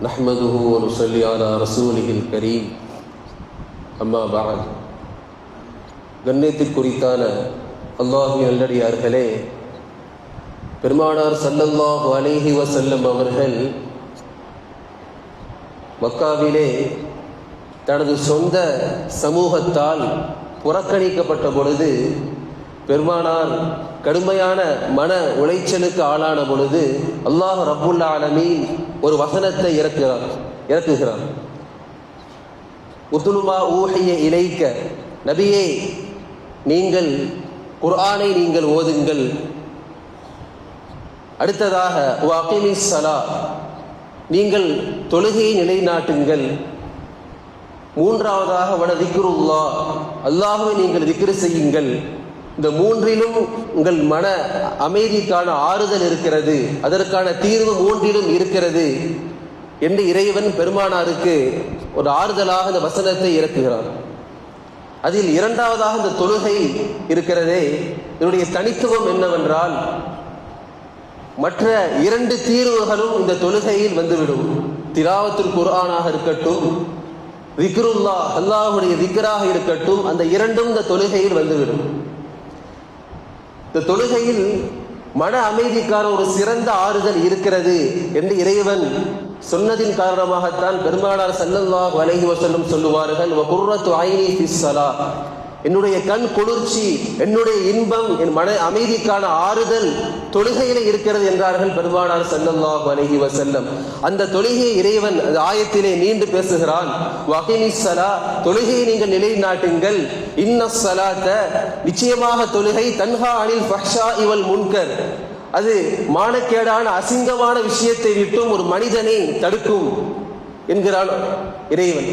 நஹ்மதுஹு வ நுஸல்லி அலா ரசூலிஹில் கரீம். அம்மா பஅத். கண்ணியத்திற்குரித்தான அல்லாஹ்வின் நல்லடியார்களே, பெருமானார் ஸல்லல்லாஹு அலைஹி வஸல்லம் அவர்கள் மக்காவிலே தனது சொந்த சமூகத்தால் புறக்கணிக்கப்பட்ட பொழுது, பெருமானார் கடுமையான மன உளைச்சலுக்கு ஆளான பொழுது அல்லாஹ் ரப்புல் ஆலமீன் ஒரு வசனத்தை இறக்குகிறார். உத்லுமா ஊஹிய இலைக்க, நபியே நீங்கள் குர்ஆனை நீங்கள் ஓதுங்கள். அடுத்ததாக வஅகிமிஸ் ஸலா, நீங்கள் தொழுகையை நிலைநாட்டுங்கள். மூன்றாவதாக வட திக்ருல்லாஹ், அல்லாஹ்வை நீங்கள் திக்ரு செய்யுங்கள். இந்த மூன்றிலும் உங்கள் மன அமைதிக்கான ஆறுதல் இருக்கிறது, அதற்கான தீர்வு மூன்றிலும் இருக்கிறது என்று இறைவன் பெருமானாருக்கு ஒரு ஆறுதலாக இந்த வசனத்தை இறக்குகிறார். அதில் இரண்டாவதாக இந்த தொழுகை இருக்கிறதே, இதனுடைய தனித்துவம் என்னவென்றால், மற்ற இரண்டு தீர்வுகளும் இந்த தொழுகையில் வந்துவிடும். திலாவத்துல் குர்ஆனாக இருக்கட்டும், திக்ருல்லாஹ் அல்லாஹ்வுடைய திக்ராக இருக்கட்டும், அந்த இரண்டும் இந்த தொழுகையில் வந்துவிடும். இந்த தொழுகையில் மன அமைதிக்கான ஒரு சிறந்த ஆறுதல் இருக்கிறது என்று இறைவன் சொன்னதின் காரணமாகத்தான் பெருமானார் ஸல்லல்லாஹு அலைஹி வஸல்லம் சொல்லுவார்கள், வ குர்ரத்து ஐனி ஃபிஸ் ஸலாத், என்னுடைய கண் குளிர்ச்சி, என்னுடைய இன்பம், என் மன அமைதிக்கான ஆறுதல் தொழுகையிலே இருக்கிறது என்றார்கள் பெருமானார் ஸல்லல்லாஹு அலைஹி வஸல்லம். அந்த தொழுகையை இறைவன் ஆயத்திலே நீண்டு பேசுகிறான். வஅகிமிஸ் ஸலா, தொழுகையை நீங்கள் நிலைநாட்டுங்கள். இன்னஸ் ஸலாத்த, நிச்சயமாக தொழுகை தன்ஹா அனில் ஃபஹ்ஷாஇ வல் முன்கர், அது மானக்கேடான அசிங்கமான விஷயத்தை விட்டும் ஒரு மனிதனை தடுக்கும் என்கிறான் இறைவன்.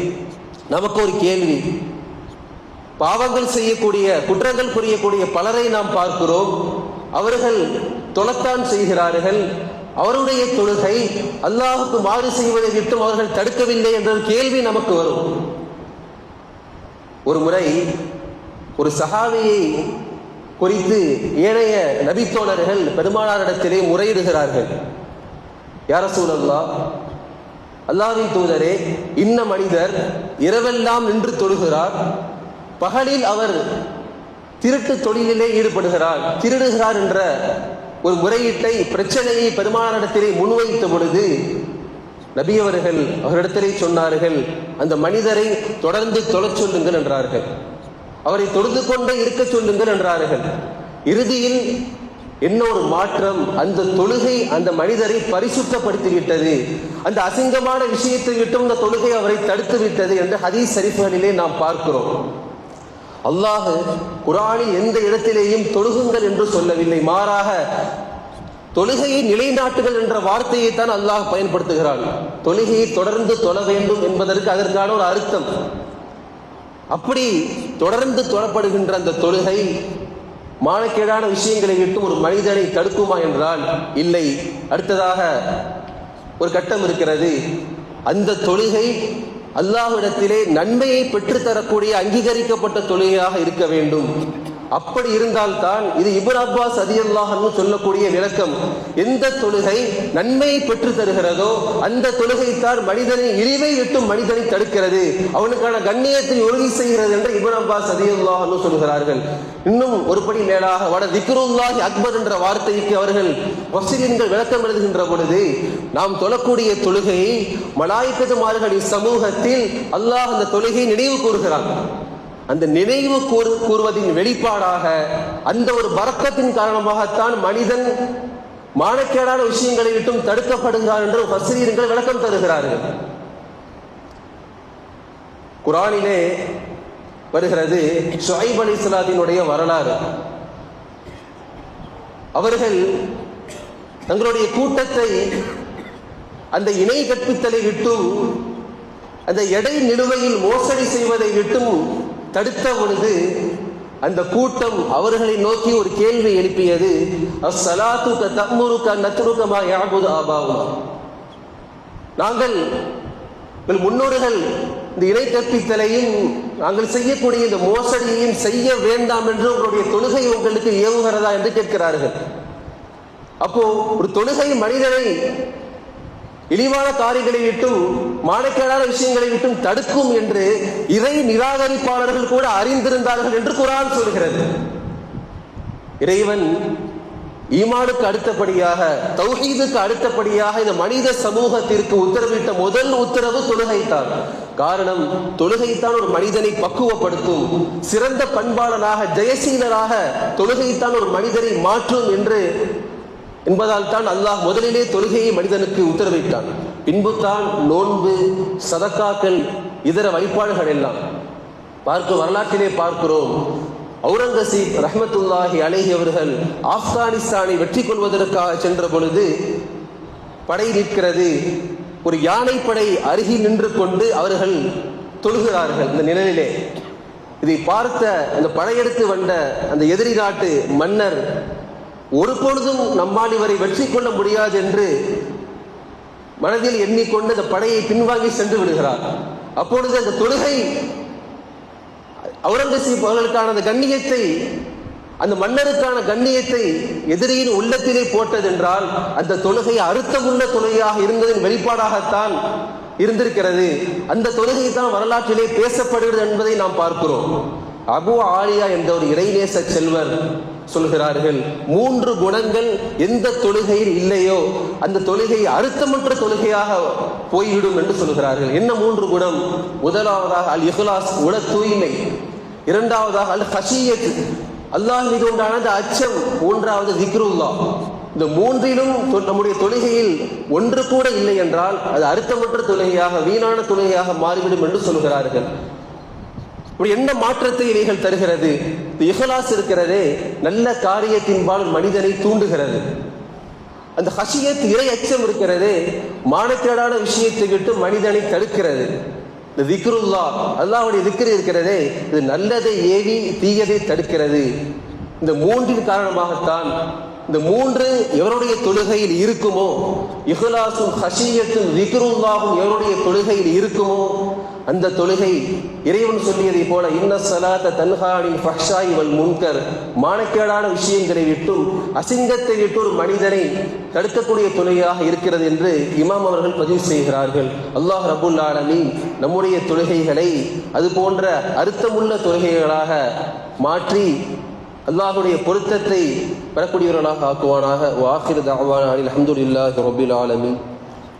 நமக்கு ஒரு கேள்வி, பாவங்கள் செய்யக்கூடிய, குற்றங்கள் புரியக்கூடிய பலரை நாம் பார்க்கிறோம். அவர்கள் தொழத்தான் செய்கிறார்கள், அவருடைய தொழுகை அல்லாஹுக்கு மாறு செய்வதை விட்டும் அவர்கள் தடுக்கவில்லை என்ற கேள்வி நமக்கு வரும். ஒரு முறை ஒரு சஹாபியை குறித்து ஏனைய நபித்தோழர்கள் பெருமானாரிடத்திலே முறையிடுகிறார்கள். யா ரசூலல்லாஹ், அல்லாஹ்வின் தூதரே, இன்ன மனிதர் இரவெல்லாம் நின்று தொழுகிறார், பகலில் அவர் திருட்டு தொழிலிலே ஈடுபடுகிறார், திருடுகிறார் என்ற ஒரு முறையீட்டை, பிரச்சனையை பெருமானாரிடத்திலே முன்வைத்த பொழுது நபி அவர்கள் அவரிடத்திலே சொன்னார்கள், அந்த மனிதரை தொடர்ந்து தொழச் சொல்லுங்கள் என்றார்கள். அவரை தொழுது கொண்டே இருக்க சொல்லுங்கள் என்றார்கள். இறுதியில் என்ன ஒரு மாற்றம், அந்த தொழுகை அந்த மனிதரை பரிசுத்தப்படுத்திவிட்டது, அந்த அசிங்கமான விஷயத்தை விட்டும் இந்த தொழுகை அவரை தடுத்து விட்டது என்று ஹதீஸ் ஷரீஃப்களிலே நாம் பார்க்கிறோம். அல்லாஹ் குர்ஆனில் எந்த இடத்திலேயும் தொழுகுங்கள் என்று சொல்லவில்லை, மாறாக தொழுகையை நிலைநாட்டுகள் என்ற வார்த்தையை தான் அல்லாஹ் பயன்படுத்துகிறான். தொழுகையை தொடர்ந்து தொழ வேண்டும் என்பதற்கு அதற்கான ஒரு அர்த்தம். அப்படி தொடர்ந்து தொழப்படுகின்ற அந்த தொழுகை மானக்கேடான விஷயங்களை விட்டு ஒரு மனிதனை தடுக்குமா என்றால் இல்லை. அடுத்ததாக ஒரு கட்டம் இருக்கிறது, அந்த தொழுகை அல்லாஹ்விடத்திலே நன்மையை பெற்றுத்தரக்கூடிய அங்கீகரிக்கப்பட்ட தொழுகையாக இருக்க வேண்டும். அப்படி இருந்தால்தான், இது இப்னு அப்பாஸ் ரலியல்லாஹு அன்ஹு சொல்லக்கூடிய விளக்கம், எந்த தொழுகை நன்மையை பெற்று தருகிறதோ அந்த தொழுகை தான் மனிதனை இழிவை விட்டும் மனிதனை தடுக்கிறது, அவனுக்கான கண்ணியத்தை உறுதி செய்கிறது என்று இப்னு அப்பாஸ் ரலியல்லாஹு அன்ஹு சொல்கிறார்கள். இன்னும் ஒருபடி மேலாக வட திக்ருல்லாஹி அக்பர் என்ற வார்த்தைக்கு அவர்கள் முஃபஸ்ஸிரீன்கள் விளக்கம் எழுதுகின்ற பொழுது, நாம் தொழக்கூடிய தொழுகையை மலாயிகத்துமார்களின் சமூகத்தில் அல்லாஹ் அந்த தொழுகையை நினைவு கூறுகிறான். அந்த நினைவு கூறுவதின் வெளிப்பாடாக, அந்த ஒரு பரக்கத்தின் காரணமாகத்தான் மனிதன் மானக்கேடான விஷயங்களை விட்டும் தடுக்கப்படுகிறார் என்று முஃபஸ்ஸிரீன்கள் விளக்கம் தருகிறார்கள். குர்ஆனிலே வருகிறது ஷுஐப் அலைஹிஸ்ஸலாத்தினுடைய வரலாறு. அவர்கள் தங்களுடைய கூட்டத்தை அந்த இணை கற்பித்தலை விட்டும், அந்த எடை நிலுவையில் மோசடி செய்வதை விட்டும் தடுத்த பொழுது அந்த கூட்டம் அவர்களை நோக்கி ஒரு கேள்வி எழுப்பியது, அஸ்ஸலாத்து தஅமுருக நத்ருக மா யஅபுது ஆபாவுனா, நாங்கள் முன்னோர்கள் இந்த இணை கற்பித்தலையும் நாங்கள் செய்யக்கூடிய இந்த மோசடியையும் செய்ய வேண்டாம் என்று உங்களுடைய தொழுகை உங்களுக்கு ஏவுகிறதா என்று கேட்கிறார்கள். அப்போ ஒரு தொழுகை மனிதனை இழிவான காரியங்களை விட்டும் மானக்கேடான விஷயங்களை விட்டும் தடுக்கும் என்று இறை நிராகரிப்பாளர்கள் கூட அறிந்திருந்தார்கள் என்று குர்ஆன் சொல்கிறது. இறைவன் ஈமானுக்கு அடுத்தபடியாக, தௌஹீதுக்கு அடுத்தபடியாக இந்த மனித சமூகத்திற்கு உத்தரவிட்ட முதல் உத்தரவு தொழுகைத்தான். காரணம், தொழுகைத்தான் ஒரு மனிதனை பக்குவப்படுத்தும். சிறந்த பண்பாளனாக, ஜெயசீலராக தொழுகைத்தான் ஒரு மனிதரை மாற்றும் என்பதால் தான் அல்லாஹ் முதலிலே தொழுகையை மனிதனுக்கு உத்தரவிட்டான். பின்புத்தான் நோன்பு, சதக்காக்கள், இதர வழிபாடுகள் எல்லாம். வரலாற்றிலே பார்க்கிறோம், அவுரங்கசீப் ரஹ்மத்துல்லாஹி அலைஹி அவர்கள் ஆப்கானிஸ்தானை வெற்றி கொள்வதற்காக சென்ற பொழுது படை நிற்கிறது. ஒரு யானை படை அருகில் நின்று கொண்டு அவர்கள் தொழுகிறார்கள். இந்த நிழலிலே இதை பார்த்த அந்த படையெடுத்து வந்த அந்த எதிரி நாட்டு மன்னர் ஒரு பொழுதும் நம்மால் இவரை வெற்றி கொள்ள முடியாது என்று மனதில் எண்ணிக்கொண்டு அந்த படையை பின்வாங்கி சென்று விடுகிறார். அப்பொழுது அந்த தொழுகை அவுரங்கசீப் அவர்களுக்கான அந்த கண்ணியத்தை, அந்த மன்னருக்கான கண்ணியத்தை எதிரியின் உள்ளத்திலே போட்டதென்றால் அந்த தொழுகை அர்த்தமுள்ள தொழுகையாக இருந்ததின் வெளிப்பாடாகத்தான் இருந்திருக்கிறது. அந்த தொழுகை தான் வரலாற்றிலே பேசப்படுகிறது என்பதை நாம் பார்க்கிறோம். அபு ஆலியா என்ற ஒரு இறைநேச செல்வர் சொல்கிறார்கள், 3 குணங்கள் எந்த தொழுகையில் இல்லையோ அந்த தொழுகை அர்த்தமற்ற தொழுகையாக போய்விடும் என்று சொல்கிறார்கள். என்ன 3 குணம்? முதலாவதாக அல் இஹ்லாஸ், உள தூய்மை. இரண்டாவதாக அல் ஹஷியத், அல்லாஹ் மீது உண்டான அந்த அச்சம். மூன்றாவது திக்ருல்லாஹ். இந்த மூன்றிலும் நம்முடைய தொழுகையில் ஒன்று கூட இல்லை என்றால் அது அர்த்தமற்ற தொழுகையாக, வீணான தொழுகையாக மாறிவிடும் என்று சொல்கிறார்கள். என்ன மாற்றத்தை இவைகள் தருகிறது? இஹ்லாஸ் இருக்கிறதே, நல்ல காரியத்தின்பால் மனிதனை தூண்டுகிறது. அந்த ஹஷியத், இறை அச்சம் இருக்கிறதே, மானக்கேடான விஷயத்தை விட்டு மனிதனை தடுக்கிறது. இந்த திக்ருல்லாஹ், அல்லாஹ்வுடைய திக்ர் இருக்கிறதே, இது நல்லதை ஏவி தீயதை தடுக்கிறது. இந்த மூன்றின் காரணமாகத்தான் இந்த 3 எவருடைய தொழுகையில் இருக்குமோ, இஹ்லாஸும் ஹஷியத்தும் திக்ருல்லாஹும் எவருடைய தொழுகையில் இருக்குமோ அந்த தொழுகை இறைவன் சொல்லியதை போல இன்ன ஸலாத்த தன்ஹா அனில் ஃபஹ்ஷாஇ வல் முன்கர், மானக்கேடான விஷயங்களை விட்டும் அசிங்கத்தை விட்டு ஒரு மனிதனை தடுக்கக்கூடிய தொழுகையாக இருக்கிறது என்று இமாம் அவர்கள் பதிவு செய்கிறார்கள். அல்லாஹ் ரப்புல் ஆலமீன் நம்முடைய தொழுகைகளை அது போன்ற அர்த்தமுள்ள தொழுகைகளாக மாற்றி அல்லாஹ்வுடைய பொருத்தத்தை பெறக்கூடியவர்களாக ஆக்குவானாக. வ ஆகிரு தஅவானா அல்ஹம்துலில்லாஹி ரப்பில் ஆலமீன்.